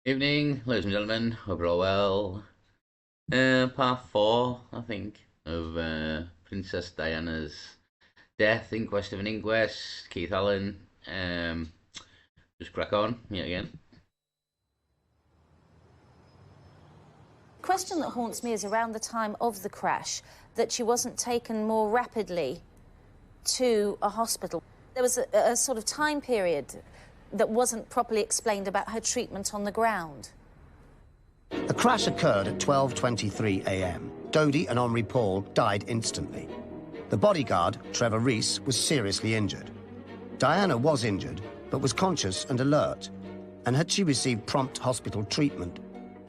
Evening, ladies and gentlemen. Hope you're all well. Part four, I think, of Princess Diana's death, inquest of an inquest. Keith Allen. Just crack on, yet again. The question that haunts me is around the time of the crash, that she wasn't taken more rapidly to a hospital. There was a sort of time period that wasn't properly explained about her treatment on the ground. The crash occurred at 12:23 a.m. Dodie and Henri Paul died instantly. The bodyguard, Trevor Rees, was seriously injured. Diana was injured, but was conscious and alert. And had she received prompt hospital treatment,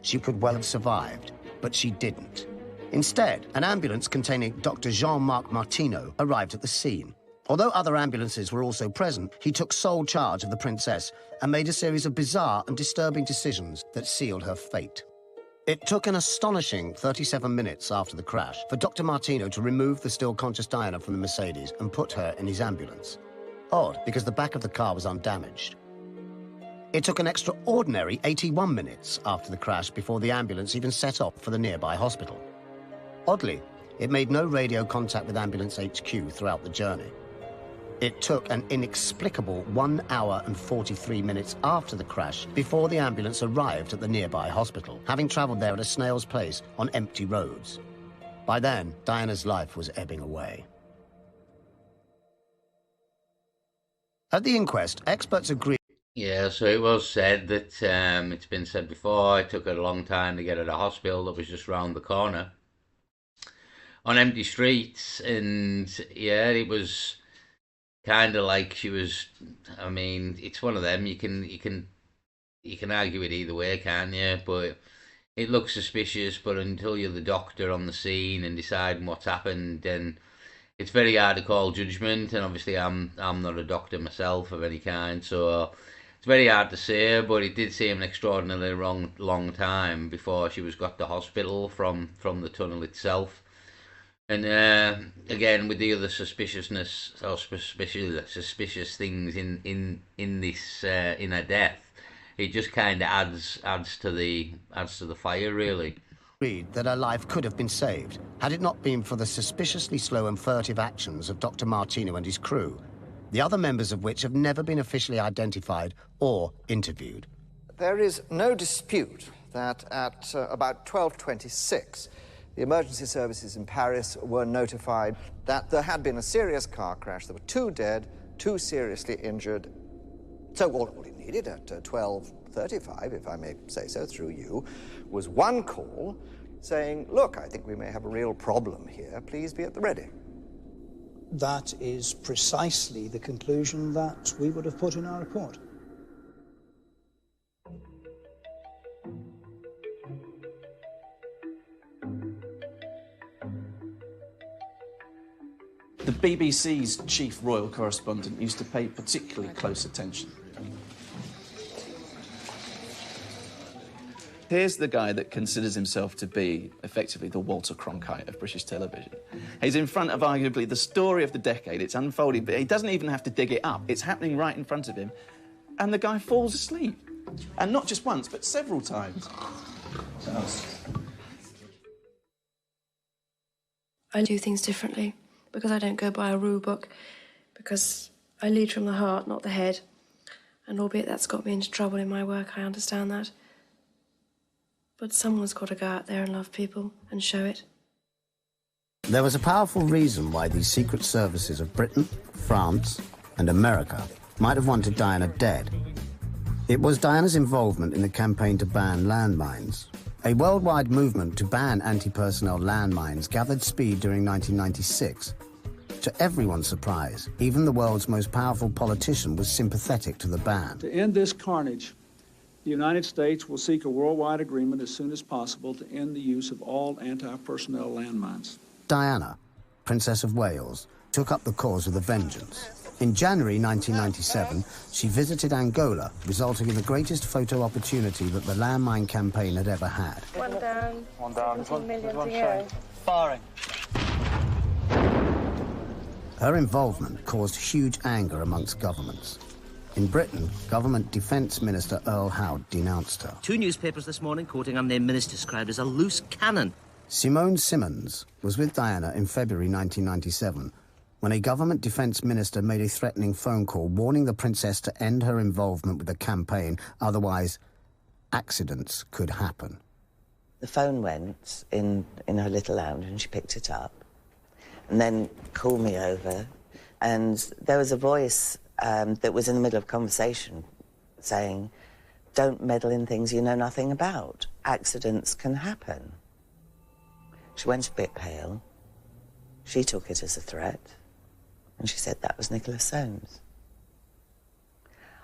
she could well have survived, but she didn't. Instead, an ambulance containing Dr. Jean-Marc Martineau arrived at the scene. Although other ambulances were also present, he took sole charge of the princess and made a series of bizarre and disturbing decisions that sealed her fate. It took an astonishing 37 minutes after the crash for Dr. Martineau to remove the still conscious Diana from the Mercedes and put her in his ambulance. Odd, because the back of the car was undamaged. It took an extraordinary 81 minutes after the crash before the ambulance even set off for the nearby hospital. Oddly, it made no radio contact with Ambulance HQ throughout the journey. It took an inexplicable 1 hour and 43 minutes after the crash before the ambulance arrived at the nearby hospital, having travelled there at a snail's pace on empty roads. By then, Diana's life was ebbing away. At the inquest, experts agreed. Yeah, so it was said that it's been said before. It took her a long time to get her to the hospital that was just round the corner on empty streets, and yeah, it was kind of like she was. I mean, it's one of them. You can argue it either way, can't you? But it looks suspicious. But until you're the doctor on the scene and deciding what's happened, then it's very hard to call judgment. And obviously, I'm not a doctor myself of any kind, so it's very hard to say. But it did seem an extraordinarily long time before she was got to hospital from the tunnel itself. And again, with the other suspiciousness or suspicious things in this in her death, it just kind of adds to the fire, really. Agreed that her life could have been saved had it not been for the suspiciously slow and furtive actions of Dr. Martineau and his crew, the other members of which have never been officially identified or interviewed. There is no dispute that at about 12:26, the emergency services in Paris were notified that there had been a serious car crash. There were 2 dead, 2 seriously injured. So all it needed at 12:35, if I may say so through you, was one call saying, look, I think we may have a real problem here. Please be at the ready. That is precisely the conclusion that we would have put in our report. The BBC's chief royal correspondent used to pay particularly close attention. Here's the guy that considers himself to be, effectively, the Walter Cronkite of British television. He's in front of, arguably, the story of the decade. It's unfolding, but he doesn't even have to dig it up. It's happening right in front of him. And the guy falls asleep. And not just once, but several times. I do things differently because I don't go by a rule book, because I lead from the heart, not the head. And albeit that's got me into trouble in my work, I understand that. But someone's got to go out there and love people and show it. There was a powerful reason why these secret services of Britain, France, and America might have wanted Diana dead. It was Diana's involvement in the campaign to ban landmines. A worldwide movement to ban anti-personnel landmines gathered speed during 1996. To everyone's surprise, even the world's most powerful politician was sympathetic to the ban. To end this carnage, the United States will seek a worldwide agreement as soon as possible to end the use of all anti-personnel landmines. Diana, Princess of Wales, took up the cause with a vengeance. In January 1997, she visited Angola, resulting in the greatest photo opportunity that the landmine campaign had ever had. One down. 17 million to go. Firing. Her involvement caused huge anger amongst governments. In Britain, Government Defence Minister Earl Howe denounced her. Two newspapers this morning quoting unnamed minister described as a loose cannon. Simone Simmons was with Diana in February 1997 when a government defence minister made a threatening phone call warning the princess to end her involvement with the campaign, otherwise accidents could happen. The phone went in her little lounge and she picked it up and then called me over, and there was a voice that was in the middle of conversation saying, "Don't meddle in things you know nothing about. Accidents can happen." She went a bit pale. She took it as a threat, and she said that was Nicholas Soames.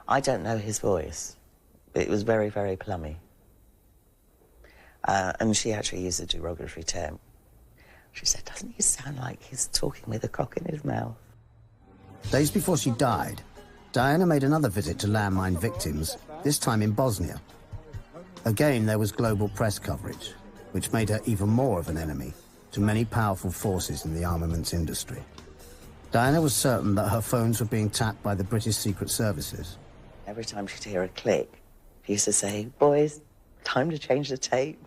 I don't know his voice, but it was very, very plummy. And she actually used a derogatory term. She said, "Doesn't he sound like he's talking with a cock in his mouth?" Days before she died, Diana made another visit to landmine victims, this time in Bosnia. Again, there was global press coverage, which made her even more of an enemy to many powerful forces in the armaments industry. Diana was certain that her phones were being tapped by the British Secret Services. Every time she'd hear a click, she used to say, "Boys, time to change the tape."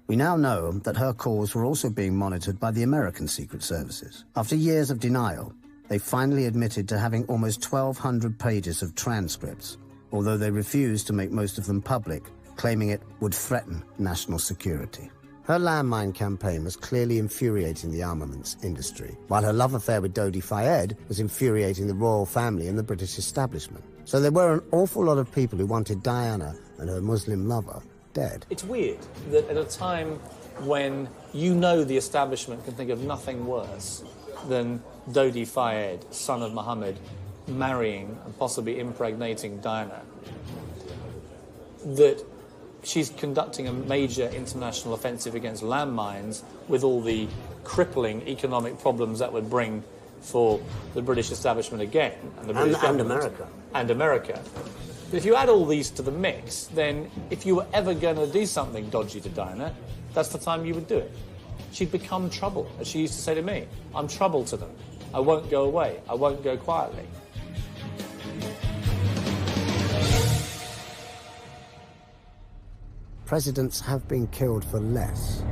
We now know that her calls were also being monitored by the American Secret Services. After years of denial, they finally admitted to having almost 1,200 pages of transcripts, although they refused to make most of them public, claiming it would threaten national security. Her landmine campaign was clearly infuriating the armaments industry, while her love affair with Dodi Fayed was infuriating the royal family and the British establishment. So there were an awful lot of people who wanted Diana and her Muslim lover dead. It's weird that at a time when you know the establishment can think of nothing worse than Dodi Fayed, son of Muhammad, marrying and possibly impregnating Diana, that she's conducting a major international offensive against landmines with all the crippling economic problems that would bring for the British establishment again. And the British government. America. And America. But if you add all these to the mix, then if you were ever going to do something dodgy to Diana, that's the time you would do it. She'd become trouble, as she used to say to me. "I'm trouble to them. I won't go away. I won't go quietly." Presidents have been killed for less.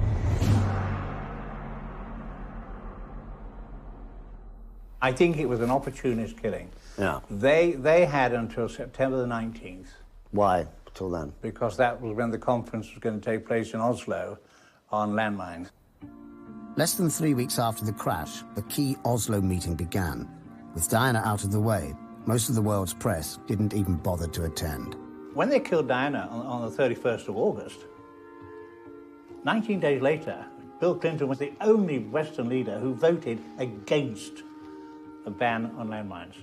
I think it was an opportunist killing. Yeah. They had until September the 19th. Why till then? Because that was when the conference was going to take place in Oslo on landmines. Less than 3 weeks after the crash, the key Oslo meeting began. With Diana out of the way, most of the world's press didn't even bother to attend. When they killed Diana on the 31st of August, 19 days later, Bill Clinton was the only Western leader who voted against a ban on landmines.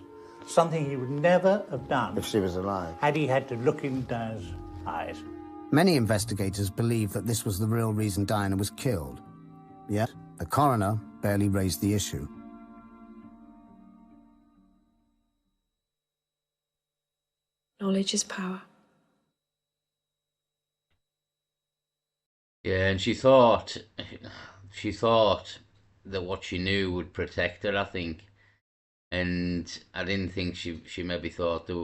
Something he would never have done If she was alive. had he had to look in Diana's eyes. Many investigators believe that this was the real reason Diana was killed. Yet, the coroner barely raised the issue. Knowledge is power. Yeah, and she thought that what she knew would protect her, I think. And I didn't think she maybe thought they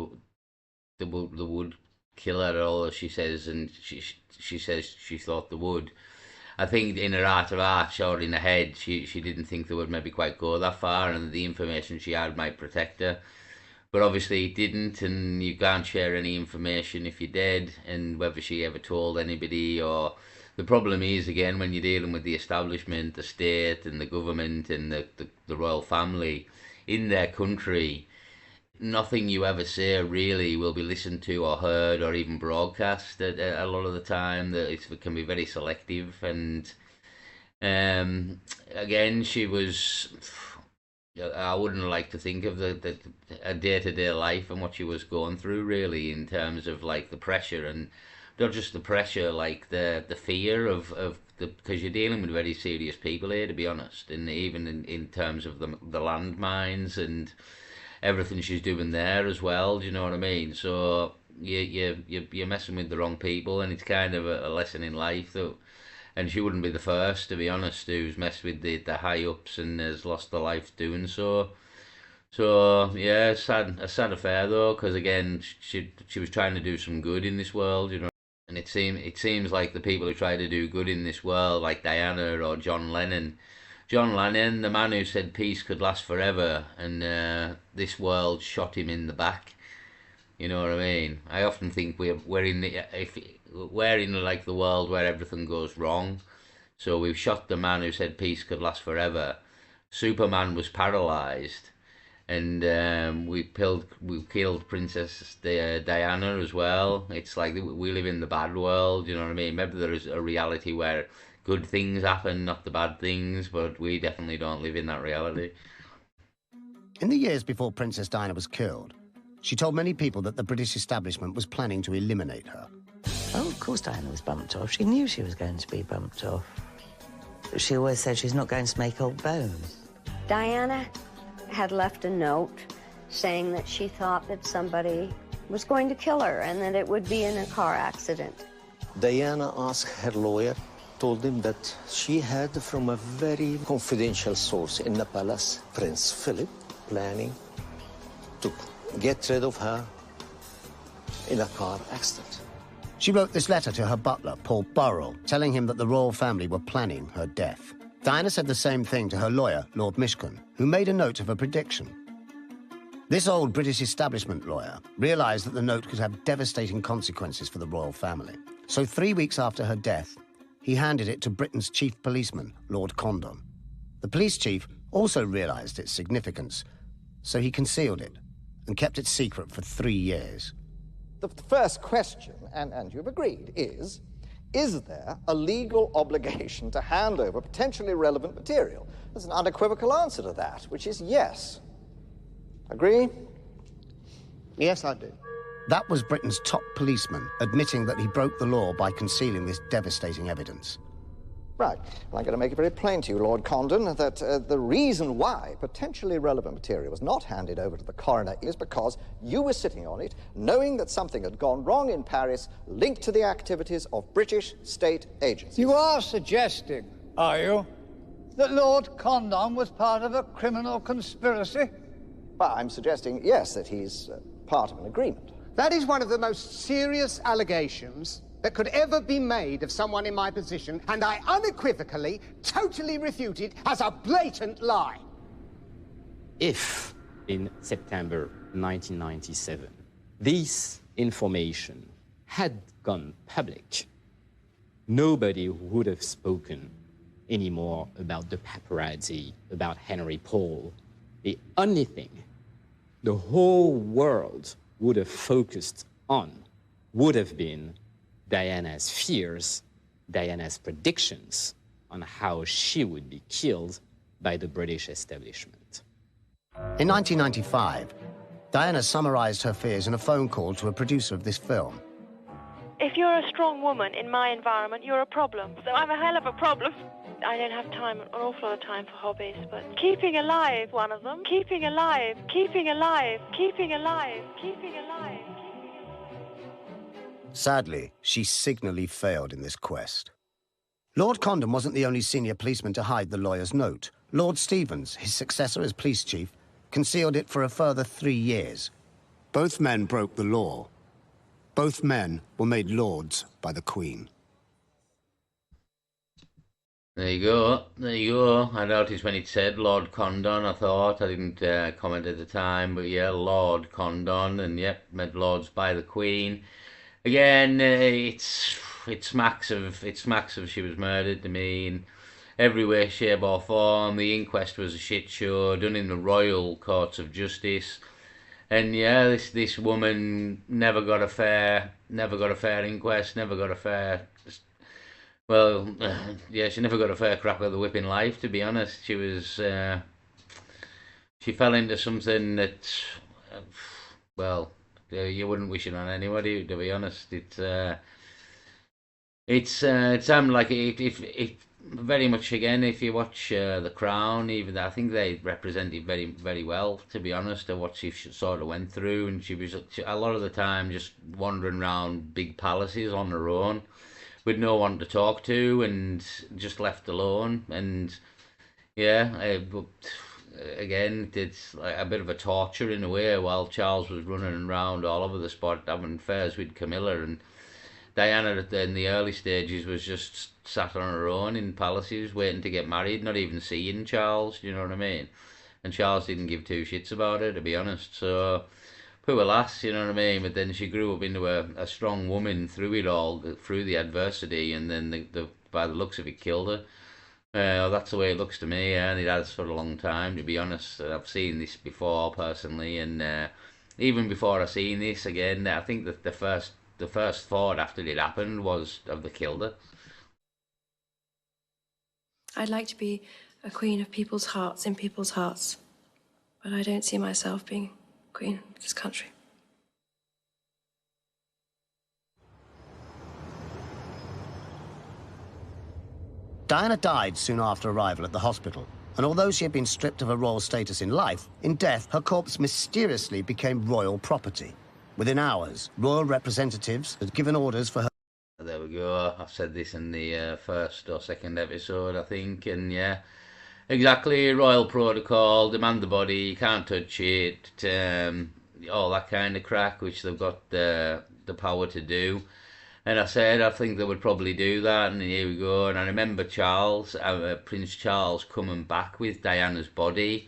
would kill her at all, as she says, and she says she thought they would. I think in her heart of hearts, or in her head, she didn't think they would maybe quite go that far, and the information she had might protect her. But obviously it didn't, and you can't share any information if you're dead, and whether she ever told anybody. Or the problem is, again, when you're dealing with the establishment, the state and the government and the royal family in their country, nothing you ever say really will be listened to or heard or even broadcast a lot of the time. That it can be very selective. And again, she was, I wouldn't like to think of a day-to-day life and what she was going through, really, in terms of like the pressure, and not just the pressure, like the fear of because you're dealing with very serious people here, to be honest, and even in terms of the landmines and everything she's doing there as well. Do you know what I mean? So you're messing with the wrong people, and it's kind of a lesson in life, though. And she wouldn't be the first, to be honest, who's messed with the high ups and has lost their life doing so. So yeah, a sad affair though, because again, she was trying to do some good in this world, you know. And it seems like the people who try to do good in this world, like Diana or John Lennon, the man who said peace could last forever, and this world shot him in the back. You know what I mean? I often think we're in the if we're in like the world where everything goes wrong. So we've shot the man who said peace could last forever. Superman was paralyzed, and we killed Princess Diana as well. It's like we live in the bad world. You know what I mean? Maybe there is a reality where good things happen, not the bad things, but we definitely don't live in that reality. In the years before Princess Diana was killed, she told many people that the British establishment was planning to eliminate her. Oh, of course Diana was bumped off. She knew she was going to be bumped off. She always said she's not going to make old bones. Diana had left a note saying that she thought that somebody was going to kill her and that it would be in a car accident. Diana asked her lawyer, told him that she had from a very confidential source in the palace, Prince Philip, planning to get rid of her in a car accident. She wrote this letter to her butler, Paul Burrell, telling him that the royal family were planning her death. Diana said the same thing to her lawyer, Lord Mishcon, who made a note of a prediction. This old British establishment lawyer realised that the note could have devastating consequences for the royal family. So 3 weeks after her death, he handed it to Britain's chief policeman, Lord Condon. The police chief also realised its significance, so he concealed it and kept it secret for 3 years. The first question, and you've agreed, is there a legal obligation to hand over potentially relevant material? There's an unequivocal answer to that, which is yes. Agree? Yes, I do. That was Britain's top policeman admitting that he broke the law by concealing this devastating evidence. Right. Well, I'm going to make it very plain to you, Lord Condon, that the reason why potentially relevant material was not handed over to the coroner is because you were sitting on it, knowing that something had gone wrong in Paris linked to the activities of British state agencies. You are suggesting, are you, that Lord Condon was part of a criminal conspiracy? Well, I'm suggesting, yes, that he's part of an agreement. That is one of the most serious allegations that could ever be made of someone in my position, and I unequivocally, totally refute it as a blatant lie. If, in September 1997, this information had gone public, nobody would have spoken anymore about the paparazzi, about Henry Paul. The only thing the whole world would have focused on would have been Diana's fears, Diana's predictions on how she would be killed by the British establishment. In 1995, Diana summarised her fears in a phone call to a producer of this film. If you're a strong woman in my environment, you're a problem. So I'm a hell of a problem. I don't have time, an awful lot of time for hobbies, but keeping alive, one of them. Keeping alive, keeping alive, keeping alive, keeping alive. Sadly, she signally failed in this quest. Lord Condon wasn't the only senior policeman to hide the lawyer's note. Lord Stevens, his successor as police chief, concealed it for a further 3 years. Both men broke the law. Both men were made lords by the Queen. There you go. There you go. I noticed when it said Lord Condon, I thought, I didn't comment at the time, but yeah, Lord Condon, and yep, made lords by the Queen. Again, it smacks of she was murdered to me in every way, shape or form. The inquest was a shit show, done in the royal courts of justice, and yeah, this woman never got a fair inquest, never got a fair. Well, yeah, she never got a fair crack of the whip in life. To be honest, she was she fell into something that, well. You wouldn't wish it on anybody, to be honest. It sounded like if very much again. If you watch The Crown, even I think they represented very very well, to be honest, of what she sort of went through, and she was a lot of the time just wandering around big palaces on her own, with no one to talk to, and just left alone. And yeah, again, it's like a bit of a torture in a way while Charles was running around all over the spot having affairs with Camilla, and Diana in the early stages was just sat on her own in palaces waiting to get married, not even seeing Charles, you know what I mean? And Charles didn't give two shits about her, to be honest. So poor lass, you know what I mean? But then she grew up into a strong woman through it all, through the adversity, and then by the looks of it, killed her. That's the way it looks to me, and it has for a long time, to be honest. I've seen this before personally, and even before I seen this again, I think that the first thought after it happened was of the killed her. I'd like to be a queen of people's hearts, in people's hearts, but I don't see myself being queen of this country. Diana died soon after arrival at the hospital, and although she had been stripped of her royal status in life, in death her corpse mysteriously became royal property. Within hours, royal representatives had given orders for her... There we go. I said this in the first or second episode, I think, and yeah, exactly. Royal protocol, demand the body, you can't touch it, all that kind of crack, which they've got the power to do. And I said, I think they would probably do that, and here we go. And I remember Charles, Prince Charles, coming back with Diana's body.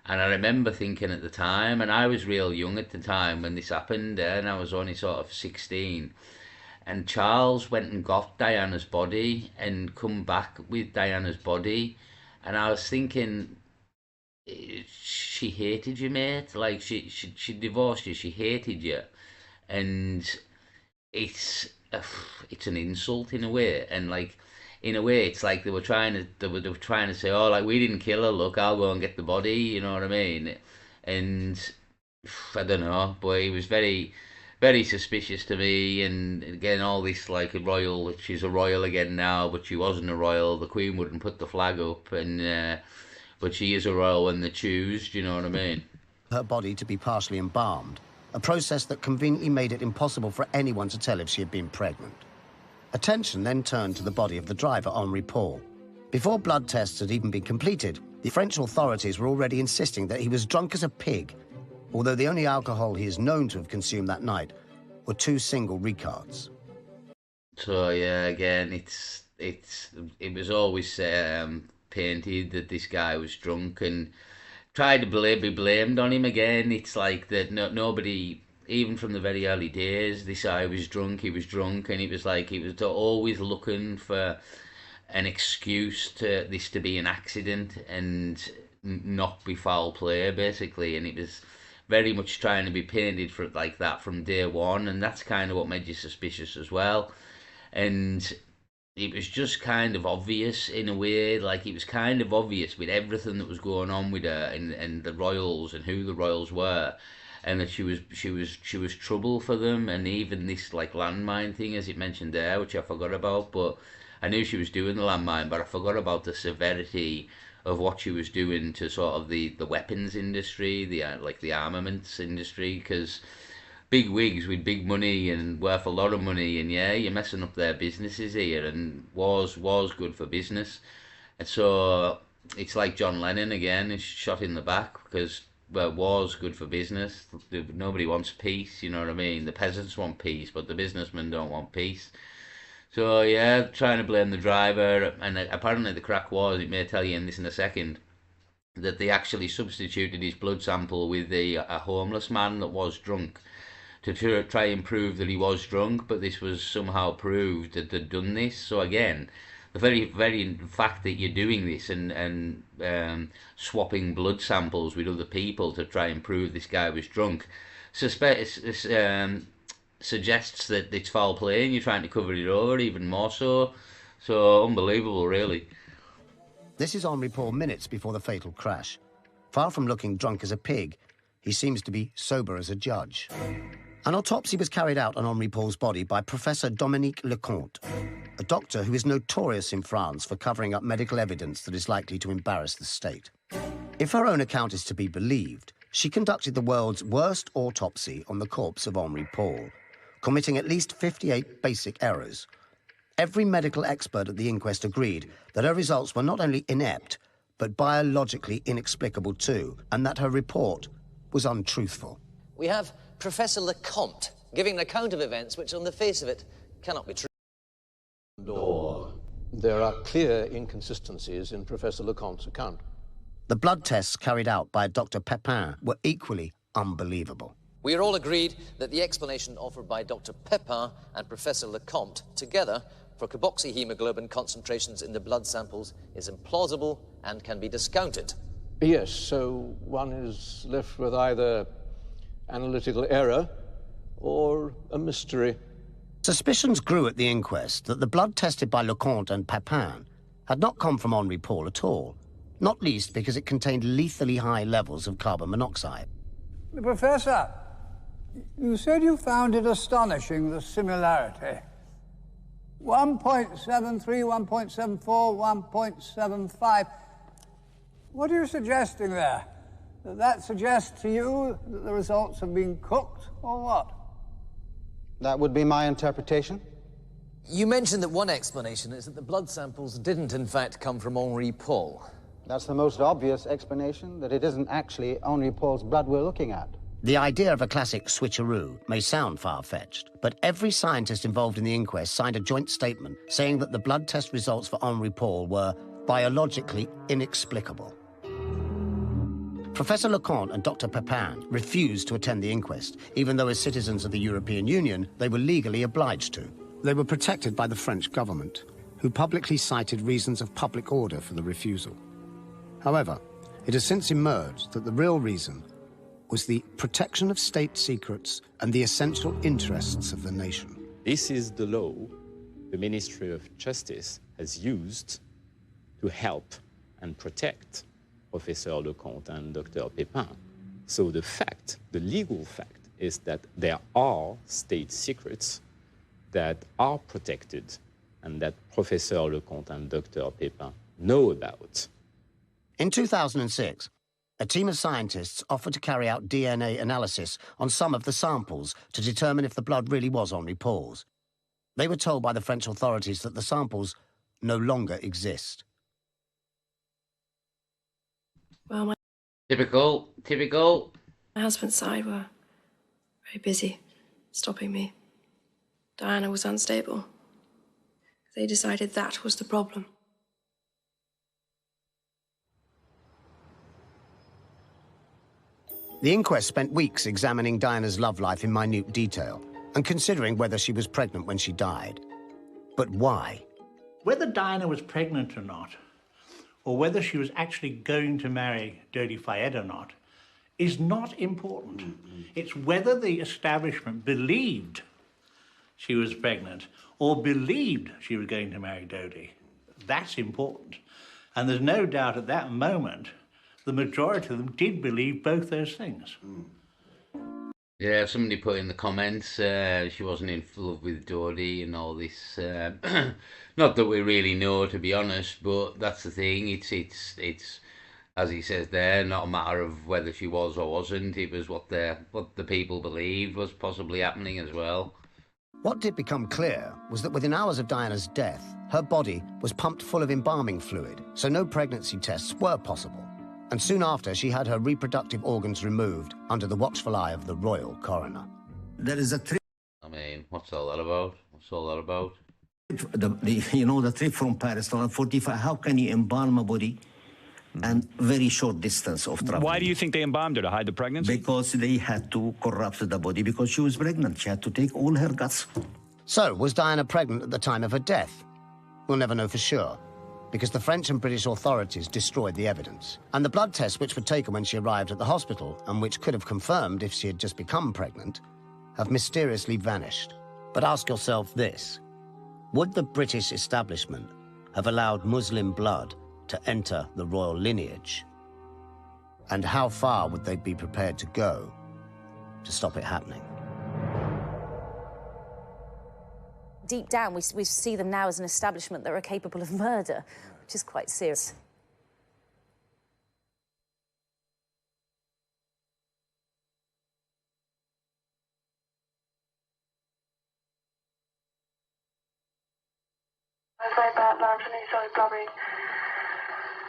And I remember thinking at the time, and I was real young at the time when this happened, and I was only sort of 16. And Charles went and got Diana's body and come back with Diana's body. And I was thinking, she hated you, mate. Like, she divorced you, she hated you. And it's an insult in a way, and like in a way it's like they were trying to say, oh, like, we didn't kill her, look, I'll go and get the body, you know what I mean? And I don't know, but it was very, very suspicious to me. And again, all this like a royal, she's a royal again now, but she wasn't a royal, the Queen wouldn't put the flag up, and but she is a royal when they choose, do you know what I mean? Her body to be partially embalmed, a process that conveniently made it impossible for anyone to tell if she had been pregnant. Attention then turned to the body of the driver, Henri Paul. Before blood tests had even been completed, the French authorities were already insisting that he was drunk as a pig, although the only alcohol he is known to have consumed that night were 2 single Ricards. So yeah, again, it was always painted that this guy was drunk, and tried to be blamed on him again. It's like that nobody, even from the very early days, this guy was drunk, and it was like he was always looking for an excuse to this to be an accident and not be foul play, basically. And it was very much trying to be painted for like that from day one, and that's kind of what made you suspicious as well. And it was just kind of obvious in a way, like it was kind of obvious with everything that was going on with her and the royals and who the royals were, and that she was trouble for them. And even this like landmine thing, as it mentioned there, which I forgot about, but I knew she was doing the landmine, but I forgot about the severity of what she was doing to sort of the weapons industry, the armaments industry, because big wigs with big money and worth a lot of money, and yeah, you're messing up their businesses here, and war's good for business. And so it's like John Lennon again, is shot in the back, because war's good for business. Nobody wants peace, you know what I mean? The peasants want peace, but the businessmen don't want peace. So yeah, trying to blame the driver, and apparently the crack was, it may tell you in this in a second, that they actually substituted his blood sample with a homeless man that was drunk, to try and prove that he was drunk, but this was somehow proved that they'd done this. So again, the very fact that you're doing this and swapping blood samples with other people to try and prove this guy was drunk suggests that it's foul play and you're trying to cover it over even more so. So unbelievable, really. This is Henri Paul minutes before the fatal crash. Far from looking drunk as a pig, he seems to be sober as a judge. An autopsy was carried out on Henri Paul's body by Professor Dominique Lecomte, a doctor who is notorious in France for covering up medical evidence that is likely to embarrass the state. If her own account is to be believed, she conducted the world's worst autopsy on the corpse of Henri Paul, committing at least 58 basic errors. Every medical expert at the inquest agreed that her results were not only inept, but biologically inexplicable too, and that her report was untruthful. We have Professor Lecomte giving an account of events which, on the face of it, cannot be true. There are clear inconsistencies in Professor Lecomte's account. The blood tests carried out by Dr. Pepin were equally unbelievable. We are all agreed that the explanation offered by Dr. Pepin and Professor Lecomte together for carboxyhemoglobin concentrations in the blood samples is implausible and can be discounted. Yes, so one is left with either analytical error or a mystery. Suspicions grew at the inquest that the blood tested by Lecomte and Pepin had not come from Henri Paul at all, not least because it contained lethally high levels of carbon monoxide. Professor, you said you found it astonishing, the similarity. 1.73, 1.74, 1.75. What are you suggesting there? That suggests to you that the results have been cooked, or what? That would be my interpretation. You mentioned that one explanation is that the blood samples didn't, in fact, come from Henri Paul. That's the most obvious explanation, that it isn't actually Henri Paul's blood we're looking at. The idea of a classic switcheroo may sound far-fetched, but every scientist involved in the inquest signed a joint statement saying that the blood test results for Henri Paul were biologically inexplicable. Professor Lecomte and Dr. Pepin refused to attend the inquest, even though as citizens of the European Union, they were legally obliged to. They were protected by the French government, who publicly cited reasons of public order for the refusal. However, it has since emerged that the real reason was the protection of state secrets and the essential interests of the nation. This is the law the Ministry of Justice has used to help and protect Professor Lecomte and Dr. Pepin. So the legal fact, is that there are state secrets that are protected and that Professor Lecomte and Dr. Pepin know about. In 2006, a team of scientists offered to carry out DNA analysis on some of the samples to determine if the blood really was Henri Paul's. They were told by the French authorities that the samples no longer exist. Well, Typical. my husband's side were very busy stopping me. Diana was unstable. They decided that was the problem. The inquest spent weeks examining Diana's love life in minute detail and considering whether she was pregnant when she died. But why? Whether Diana was pregnant or not, or whether she was actually going to marry Dodi Fayed or not, is not important. It's whether the establishment believed she was pregnant or believed she was going to marry Dodi. That's important. And there's no doubt at that moment the majority of them did believe both those things. Yeah, somebody put in the comments she wasn't in love with Dodi and all this. Not that we really know, to be honest, but that's the thing. It's as he says there, not a matter of whether she was or wasn't. It was what the people believed was possibly happening as well. What did become clear was that within hours of Diana's death, her body was pumped full of embalming fluid, so no pregnancy tests were possible. And soon after, she had her reproductive organs removed under the watchful eye of the royal coroner. There is a trip. I mean, what's all that about? The trip from Paris to 45. How can you embalm a body and very short distance of travel? Why do you think they embalmed her, to hide the pregnancy? Because they had to corrupt the body because she was pregnant. She had to take all her guts. So, was Diana pregnant at the time of her death? We'll never know for sure, because the French and British authorities destroyed the evidence. And the blood tests which were taken when she arrived at the hospital, and which could have confirmed if she had just become pregnant, have mysteriously vanished. But ask yourself this: would the British establishment have allowed Muslim blood to enter the royal lineage? And how far would they be prepared to go to stop it happening? Deep down, we see them now as an establishment that are capable of murder, which is quite serious. Sorry, Anthony, sorry, Bobby.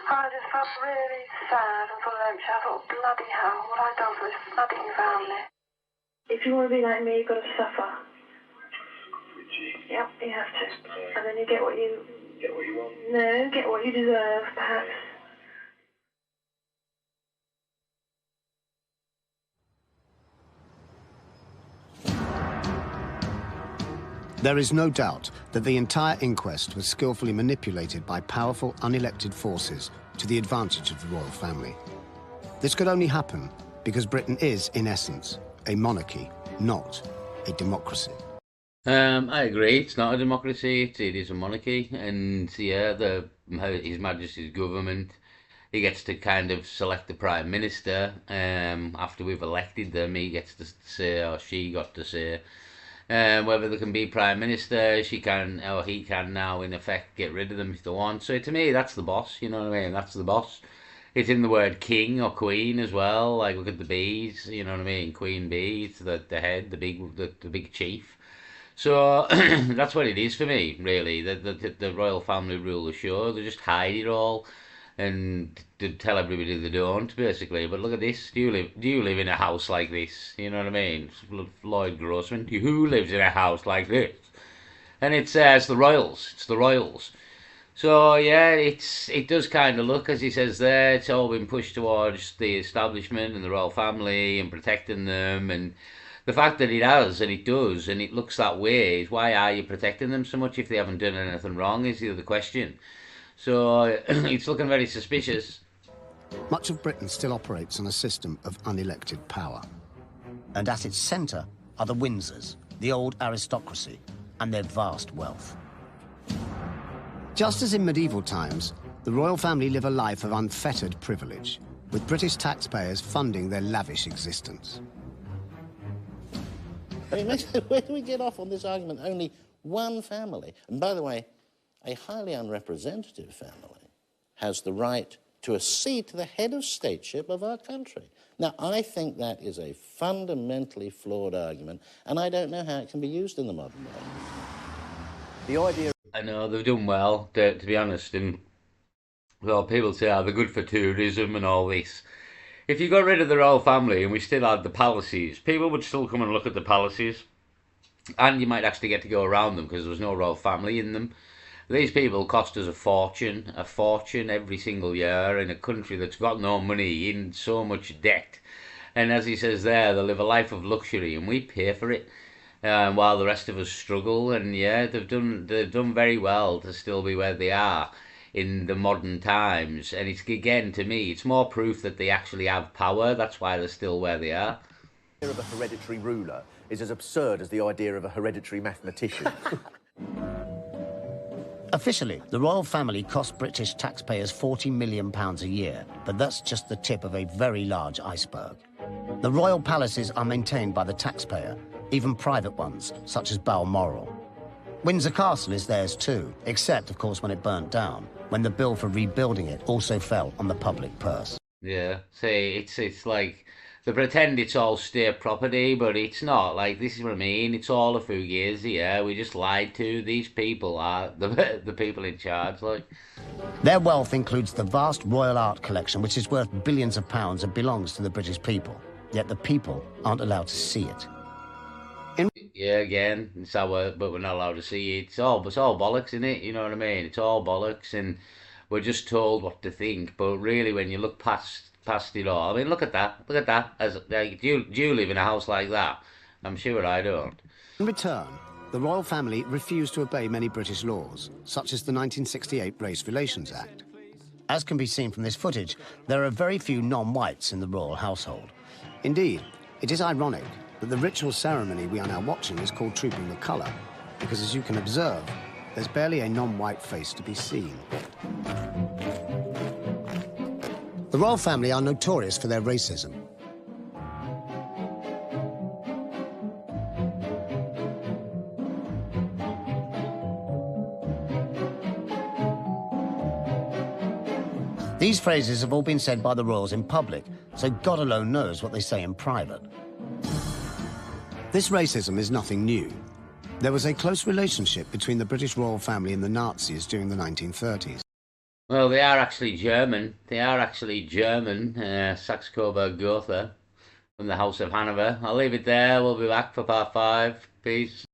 I just felt really sad and full of empty. I thought, bloody hell, what I done for this bloody family. If you want to be like me, you've got to suffer. Yep, you have to. And then you get what you... Get what you want? No, get what you deserve, perhaps. There is no doubt that the entire inquest was skillfully manipulated by powerful, unelected forces to the advantage of the royal family. This could only happen because Britain is, in essence, a monarchy, not a democracy. I agree. It's not a democracy. It is a monarchy, and yeah, His Majesty's government. He gets to kind of select the prime minister. After we've elected them, he gets to say, or she got to say, whether they can be prime minister. She can, or he can now, in effect, get rid of them if they want. So to me, that's the boss. You know what I mean? That's the boss. It's in the word king or queen as well. Like, look at the bees. You know what I mean? Queen bee. It's the head, the big chief. So that's what it is for me, really. The royal family rule the show. They just hide it all and to tell everybody they don't, basically. But look at this. Do you live in a house like this? You know what I mean? Lloyd Grossman. Who lives in a house like this? And it's the royals. It's the royals. So yeah, it does kind of look, as he says there, it's all been pushed towards the establishment and the royal family and protecting them, and the fact that it has and it does and it looks that way is why are you protecting them so much if they haven't done anything wrong is the other question. So it's looking very suspicious. Much of Britain still operates on a system of unelected power. And at its centre are the Windsors, the old aristocracy, and their vast wealth. Just as in medieval times, the royal family live a life of unfettered privilege, with British taxpayers funding their lavish existence. I mean, where do we get off on this argument? Only one family, and by the way, a highly unrepresentative family, has the right to a seat to the head of stateship of our country. Now, I think that is a fundamentally flawed argument, and I don't know how it can be used in the modern world. The idea... I know, they've done well, to be honest, and well, people say, they're good for tourism and all this. If you got rid of the royal family and we still had the palaces, people would still come and look at the palaces, and you might actually get to go around them because there was no royal family in them. These people cost us a fortune every single year in a country that's got no money, in so much debt. And as he says there, they live a life of luxury and we pay for it, while the rest of us struggle. And yeah, they've done very well to still be where they are in the modern times. And it's, again, to me, it's more proof that they actually have power. That's why they're still where they are. The idea of a hereditary ruler is as absurd as the idea of a hereditary mathematician. Officially, the royal family cost British taxpayers £40 million a year, but that's just the tip of a very large iceberg. The royal palaces are maintained by the taxpayer, even private ones, such as Balmoral. Windsor Castle is theirs too, except, of course, when it burnt down, when the bill for rebuilding it also fell on the public purse. Yeah, see, it's like, they pretend it's all state property, but it's not. Like, this is what I mean, it's all a fugazi, yeah? We just lied to. These people are the people in charge, like. Their wealth includes the vast royal art collection, which is worth billions of pounds and belongs to the British people. Yet the people aren't allowed to see it. Yeah, again, it's our, but we're not allowed to see it. It's all bollocks, isn't it? You know what I mean? It's all bollocks, and we're just told what to think. But really, when you look past it all, I mean, look at that. Look at that. As like, do you live in a house like that? I'm sure I don't. In return, the royal family refused to obey many British laws, such as the 1968 Race Relations Act. As can be seen from this footage, there are very few non-whites in the royal household. Indeed, it is ironic that the ritual ceremony we are now watching is called Trooping the Colour, because as you can observe, there's barely a non-white face to be seen. The royal family are notorious for their racism. These phrases have all been said by the royals in public, so God alone knows what they say in private. This racism is nothing new. There was a close relationship between the British royal family and the Nazis during the 1930s. Well, they are actually German. They are actually German, Saxe-Coburg-Gotha, from the House of Hanover. I'll leave it there. We'll be back for part 5. Peace.